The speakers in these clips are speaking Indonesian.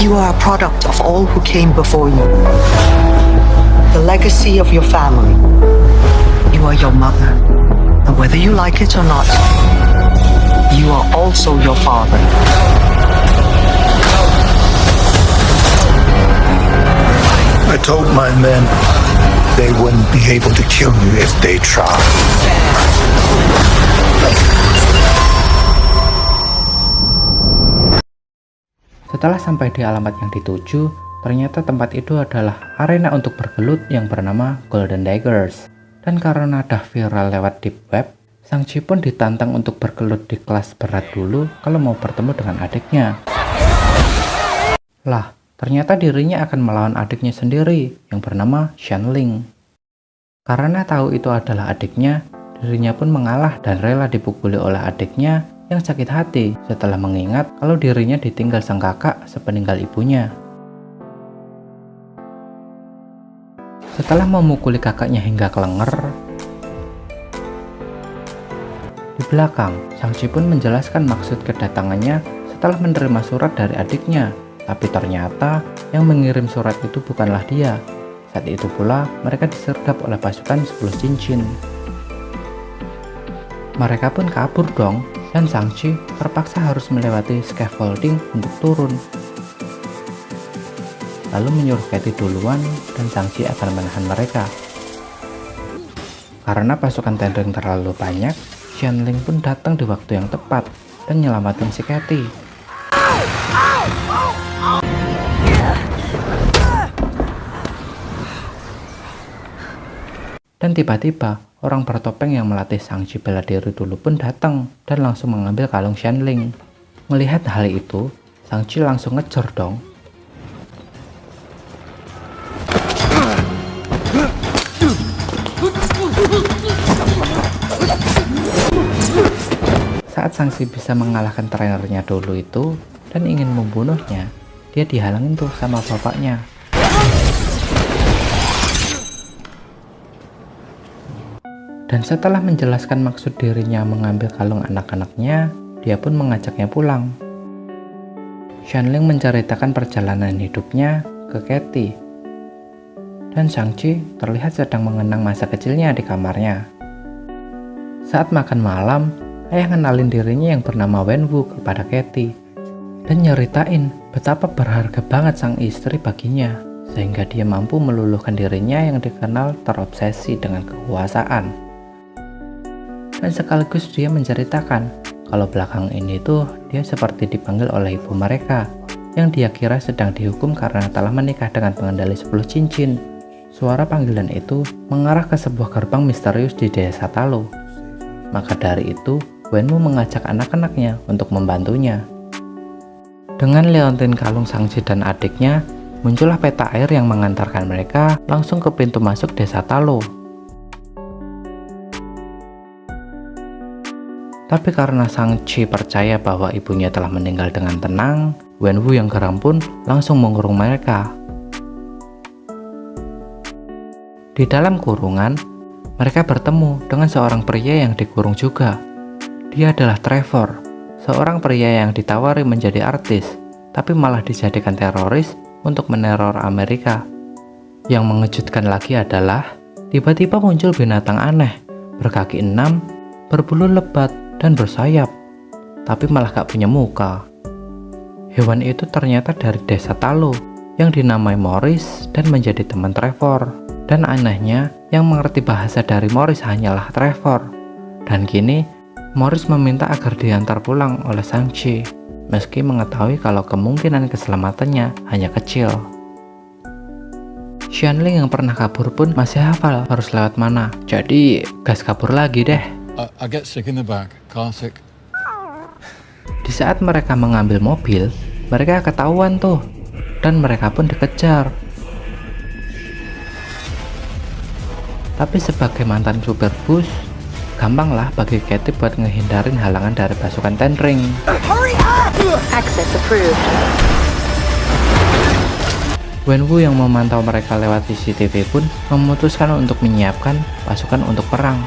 You are a product of all who came before you. The legacy of your family. You are your mother. And whether you like it or not, you are also your father. I told my men they wouldn't be able to kill you if they tried. Setelah sampai di alamat yang dituju, ternyata tempat itu adalah arena untuk bergelut yang bernama Golden Daggers. Dan karena dah viral lewat deep web, Shang-Chi pun ditantang untuk bergelut di kelas berat dulu kalau mau bertemu dengan adiknya. Lah, ternyata dirinya akan melawan adiknya sendiri yang bernama Shanling. Karena tahu itu adalah adiknya, dirinya pun mengalah dan rela dipukuli oleh adiknya yang sakit hati setelah mengingat kalau dirinya ditinggal sang kakak sepeninggal ibunya. Setelah memukuli kakaknya hingga kelenger, di belakang, Shang-Chi pun menjelaskan maksud kedatangannya setelah menerima surat dari adiknya. Tapi ternyata yang mengirim surat itu bukanlah dia. Saat itu pula mereka disergap oleh pasukan 10 cincin. Mereka pun kabur dong, dan Shang-Chi terpaksa harus melewati scaffolding untuk turun. Lalu menyuruh Katie duluan dan Shang-Chi akan menahan mereka. Karena pasukan Ten Rings terlalu banyak, Shanling pun datang di waktu yang tepat dan nyelamatin si Katie. Dan tiba-tiba, orang bertopeng yang melatih Shang-Chi bela diri dulu pun datang dan langsung mengambil kalung Shanling. Melihat hal itu, Shang-Chi langsung ngejar dong. Saat Shang-Chi bisa mengalahkan trainernya dulu itu dan ingin membunuhnya, dia dihalangin tuh sama bapaknya. Dan setelah menjelaskan maksud dirinya mengambil kalung anak-anaknya, dia pun mengajaknya pulang. Shanling menceritakan perjalanan hidupnya ke Katie. Dan Shang-Chi terlihat sedang mengenang masa kecilnya di kamarnya. Saat makan malam, ayah ngenalin dirinya yang bernama Wenwu kepada Katie. Dan nyeritain betapa berharga banget sang istri baginya, sehingga dia mampu meluluhkan dirinya yang dikenal terobsesi dengan kekuasaan. Dan sekaligus dia menceritakan kalau belakang ini tuh dia seperti dipanggil oleh ibu mereka yang dia kira sedang dihukum karena telah menikah dengan pengendali 10 cincin. Suara panggilan itu mengarah ke sebuah gerbang misterius di desa Talo. Maka dari itu, Wenwu mengajak anak-anaknya untuk membantunya. Dengan leontin kalung Shang-Chi dan adiknya, muncullah peta air yang mengantarkan mereka langsung ke pintu masuk desa Talo. Tapi karena Shang-Chi percaya bahwa ibunya telah meninggal dengan tenang, Wenwu yang geram pun langsung mengurung mereka. Di dalam kurungan, mereka bertemu dengan seorang pria yang dikurung juga. Dia adalah Trevor, seorang pria yang ditawari menjadi artis, tapi malah dijadikan teroris untuk meneror Amerika. Yang mengejutkan lagi adalah, tiba-tiba muncul binatang aneh, berkaki 6, berbulu lebat, dan bersayap, tapi malah gak punya muka. Hewan itu ternyata dari desa Talo, yang dinamai Morris dan menjadi teman Trevor. Dan anehnya, yang mengerti bahasa dari Morris hanyalah Trevor. Dan kini, Morris meminta agar diantar pulang oleh Shang-Chi, meski mengetahui kalau kemungkinan keselamatannya hanya kecil. Shanling yang pernah kabur pun masih hafal harus lewat mana, jadi gas kabur lagi deh. I get sick in the back. Classic. Di saat mereka mengambil mobil, mereka ketahuan tuh, dan mereka pun dikejar. Tapi sebagai mantan supir bus, gampang lah bagi Katie buat ngehindarin halangan dari pasukan Ten Rings. Access approved. Wenwu yang memantau mereka lewat CCTV pun memutuskan untuk menyiapkan pasukan untuk perang.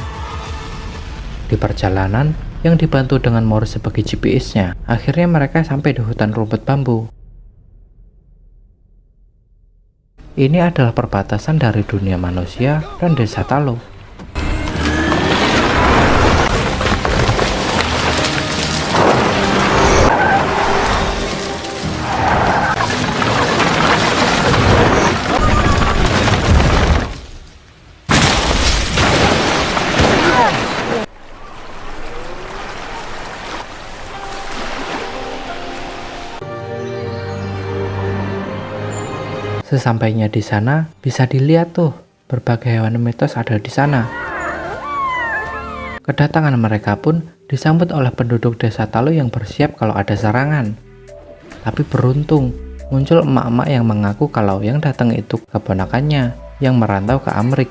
Di perjalanan, yang dibantu dengan Morris sebagai GPS-nya, akhirnya mereka sampai di hutan rumput bambu. Ini adalah perbatasan dari dunia manusia dan desa Talo. Sesampainya di sana, bisa dilihat tuh, berbagai hewan mitos ada di sana. Kedatangan mereka pun disambut oleh penduduk desa Talo yang bersiap kalau ada serangan. Tapi beruntung, muncul emak-emak yang mengaku kalau yang datang itu keponakannya yang merantau ke Amrik.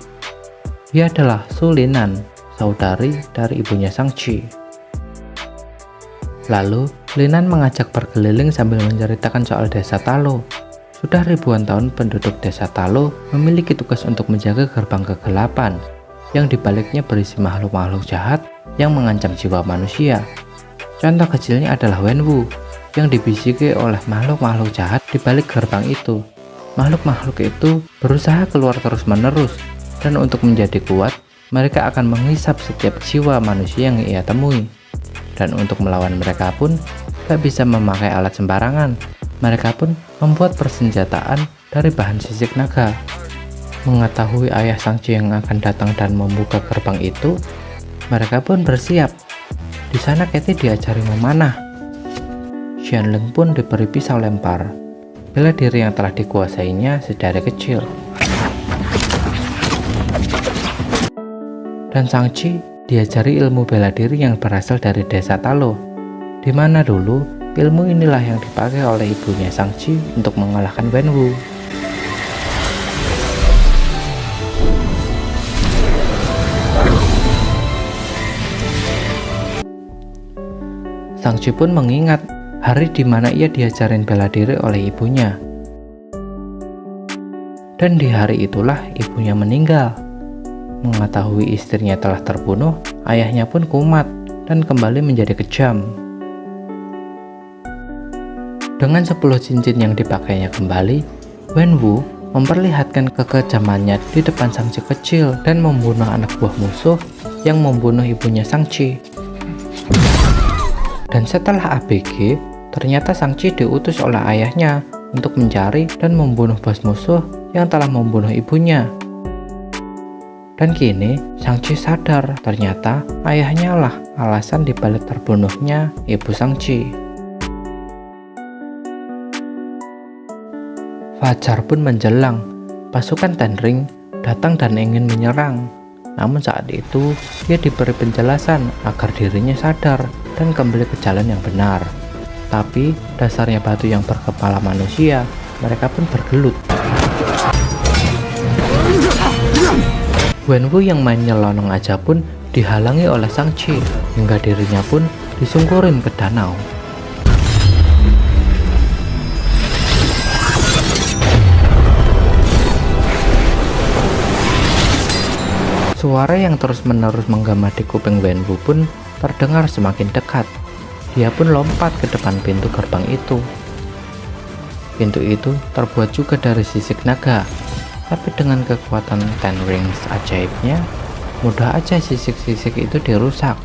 Dia adalah Sulinan, saudari dari ibunya Shang-Chi. Lalu, Linan mengajak berkeliling sambil menceritakan soal desa Talo. Sudah ribuan tahun penduduk desa Talo memiliki tugas untuk menjaga gerbang kegelapan, yang dibaliknya berisi makhluk-makhluk jahat yang mengancam jiwa manusia. Contoh kecilnya adalah Wenwu, yang dibisiki oleh makhluk-makhluk jahat di balik gerbang itu. Makhluk-makhluk itu berusaha keluar terus-menerus, dan untuk menjadi kuat, mereka akan menghisap setiap jiwa manusia yang ia temui. Dan untuk melawan mereka pun, tak bisa memakai alat sembarangan. Mereka pun membuat persenjataan dari bahan sisik naga. Mengetahui ayah Shang-Chi yang akan datang dan membuka gerbang itu, mereka pun bersiap. Di sana Katie diajari memanah. Xianling pun diberi pisau lempar, bela diri yang telah dikuasainya sedari kecil. Dan Shang-Chi diajari ilmu bela diri yang berasal dari desa Talo, di mana dulu ilmu inilah yang dipakai oleh ibunya Shang-Chi untuk mengalahkan Wenwu. Shang-Chi pun mengingat hari di mana ia diajarin bela diri oleh ibunya. Dan di hari itulah ibunya meninggal. Mengetahui istrinya telah terbunuh, ayahnya pun kumat dan kembali menjadi kejam. Dengan 10 cincin yang dipakainya kembali, Wenwu memperlihatkan kekejamannya di depan Shang-Chi kecil dan membunuh anak buah musuh yang membunuh ibunya Shang-Chi. Dan setelah ABG, ternyata Shang-Chi diutus oleh ayahnya untuk mencari dan membunuh bos musuh yang telah membunuh ibunya. Dan kini Shang-Chi sadar ternyata ayahnya lah alasan dibalik terbunuhnya ibu Shang-Chi. Fajar pun menjelang, pasukan Ten Ring datang dan ingin menyerang. Namun saat itu, dia diberi penjelasan agar dirinya sadar dan kembali ke jalan yang benar. Tapi, dasarnya batu yang berkepala manusia, mereka pun bergelut. Wenwu yang main nyelonong aja pun dihalangi oleh Shang-Chi, hingga dirinya pun disungkurin ke danau. Suara yang terus-menerus menggema di kuping Wenwu pun terdengar semakin dekat. Dia pun lompat ke depan pintu gerbang itu. Pintu itu terbuat juga dari sisik naga, tapi dengan kekuatan Ten Rings ajaibnya, mudah aja sisik-sisik itu dirusak,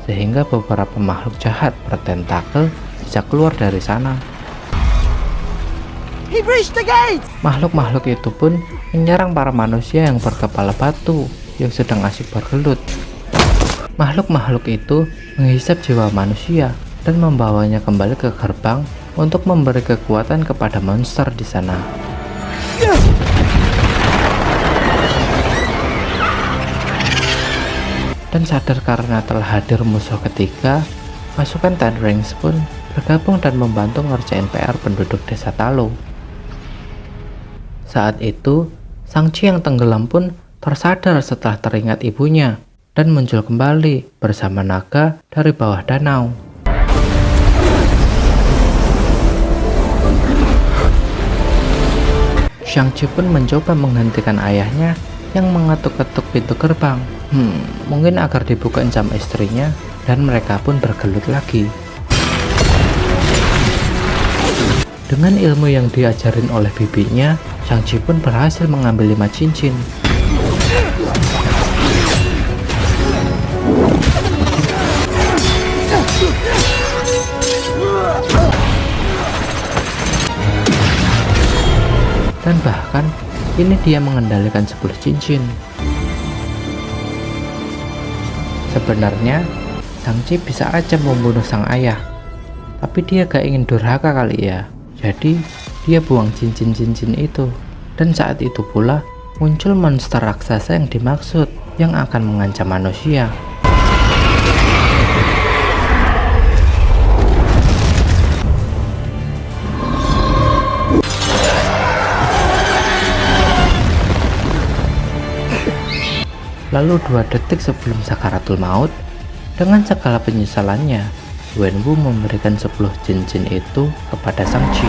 sehingga beberapa makhluk jahat bertentakel bisa keluar dari sana. Makhluk-makhluk itu pun menyerang para manusia yang berkepala batu yang sedang asik bergelut. Makhluk-makhluk itu menghisap jiwa manusia dan membawanya kembali ke gerbang untuk memberi kekuatan kepada monster di sana. Dan sadar karena telah hadir musuh ketiga, pasukan Ten Rings pun bergabung dan membantu ngerjain PR penduduk desa Talo. Saat itu, Shang-Chi yang tenggelam pun tersadar setelah teringat ibunya dan muncul kembali bersama naga dari bawah danau. Shang-Chi pun mencoba menghentikan ayahnya yang mengetuk-ketuk pintu gerbang. Mungkin agar dibuka sama istrinya, dan mereka pun bergelut lagi. Dengan ilmu yang diajarin oleh bibinya, Shang-Chi pun berhasil mengambil 5 cincin. Dan bahkan kini dia mengendalikan 10 cincin. Sebenarnya Shang-Chi bisa aja membunuh sang ayah, tapi dia gak ingin durhaka kali ya. Jadi dia buang cincin-cincin itu. Dan saat itu pula muncul monster raksasa yang dimaksud, yang akan mengancam manusia. Lalu 2 detik sebelum sakaratul maut, dengan segala penyesalannya, Wenwu memberikan 10 cincin itu kepada Shang-Chi.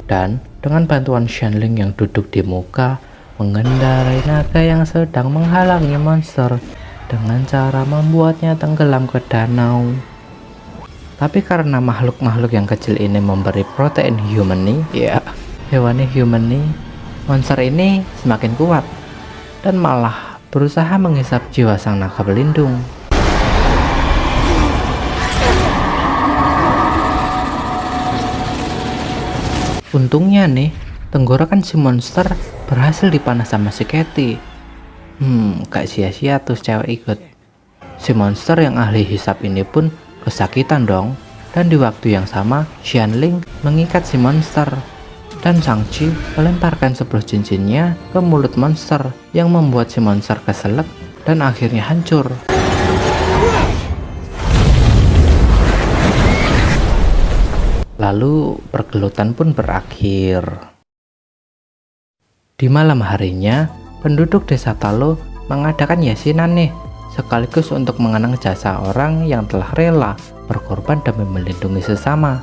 Dan dengan bantuan Shanling yang duduk di muka, mengendarai naga yang sedang menghalangi monster dengan cara membuatnya tenggelam ke danau. Tapi karena makhluk-makhluk yang kecil ini memberi protein humani, ya, hewani humani, monster ini semakin kuat dan malah berusaha menghisap jiwa sang naga pelindung. Untungnya nih, tenggorokan si monster berhasil dipanah sama si Katie. Gak sia-sia tuh cewek ikut. Si monster yang ahli hisap ini pun kesakitan dong. Dan di waktu yang sama, Shanling mengikat si monster. Dan Shang-Chi melemparkan 10 cincinnya ke mulut monster yang membuat si monster keselak dan akhirnya hancur. Lalu pergelutan pun berakhir. Di malam harinya, penduduk desa Talo mengadakan yasinan nih, sekaligus untuk mengenang jasa orang yang telah rela berkorban demi melindungi sesama.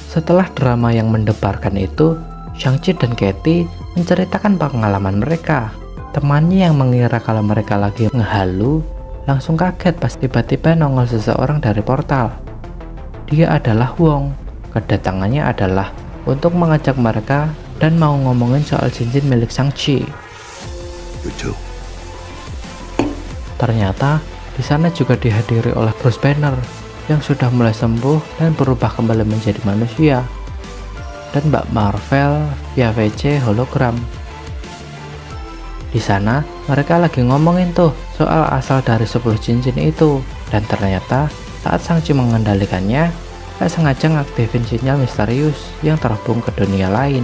Setelah drama yang mendebarkan itu, Shang-Chi dan Katie menceritakan pengalaman mereka. Temannya yang mengira kalau mereka lagi ngehalu, langsung kaget pas tiba-tiba nongol seseorang dari portal. Dia adalah Wong. Kedatangannya adalah untuk mengajak mereka dan mau ngomongin soal cincin milik Shang-Chi. Ternyata di sana juga dihadiri oleh Bruce Banner yang sudah mulai sembuh dan berubah kembali menjadi manusia, dan Mbak Marvel via VC hologram. Di sana mereka lagi ngomongin tuh soal asal dari 10 cincin itu, dan ternyata saat Shang-Chi mengendalikannya, tak sengaja ngaktifin sinyal misterius yang terhubung ke dunia lain.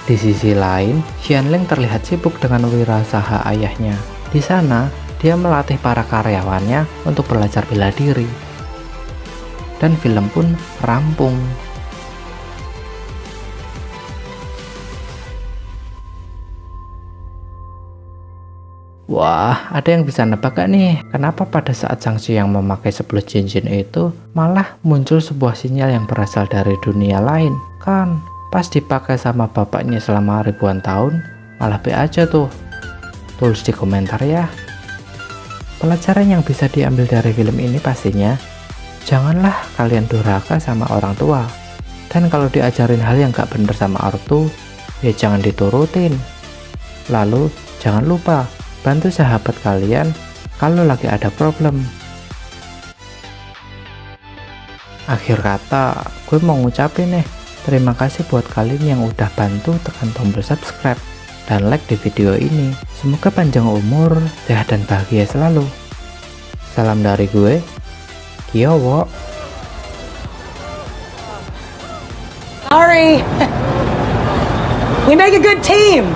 Di sisi lain, Shanling terlihat sibuk dengan wirausaha ayahnya. Di sana dia melatih para karyawannya untuk belajar bela diri. Dan film pun rampung. Wah, ada yang bisa nebak gak nih, kenapa pada saat Shang-Chi yang memakai 10 cincin itu malah muncul sebuah sinyal yang berasal dari dunia lain? Kan pas dipakai sama bapaknya selama ribuan tahun, malah B aja tuh. Tulis di komentar ya. Pelajaran yang bisa diambil dari film ini pastinya, janganlah kalian durhaka sama orang tua. Dan kalau diajarin hal yang gak bener sama ortu, ya jangan diturutin. Lalu jangan lupa bantu sahabat kalian kalau lagi ada problem. Akhir kata, gue mau ngucapin nih, terima kasih buat kalian yang udah bantu tekan tombol subscribe dan like di video ini. Semoga panjang umur, sehat dan bahagia selalu. Salam dari gue, Kyowo. Sorry. We make a good team.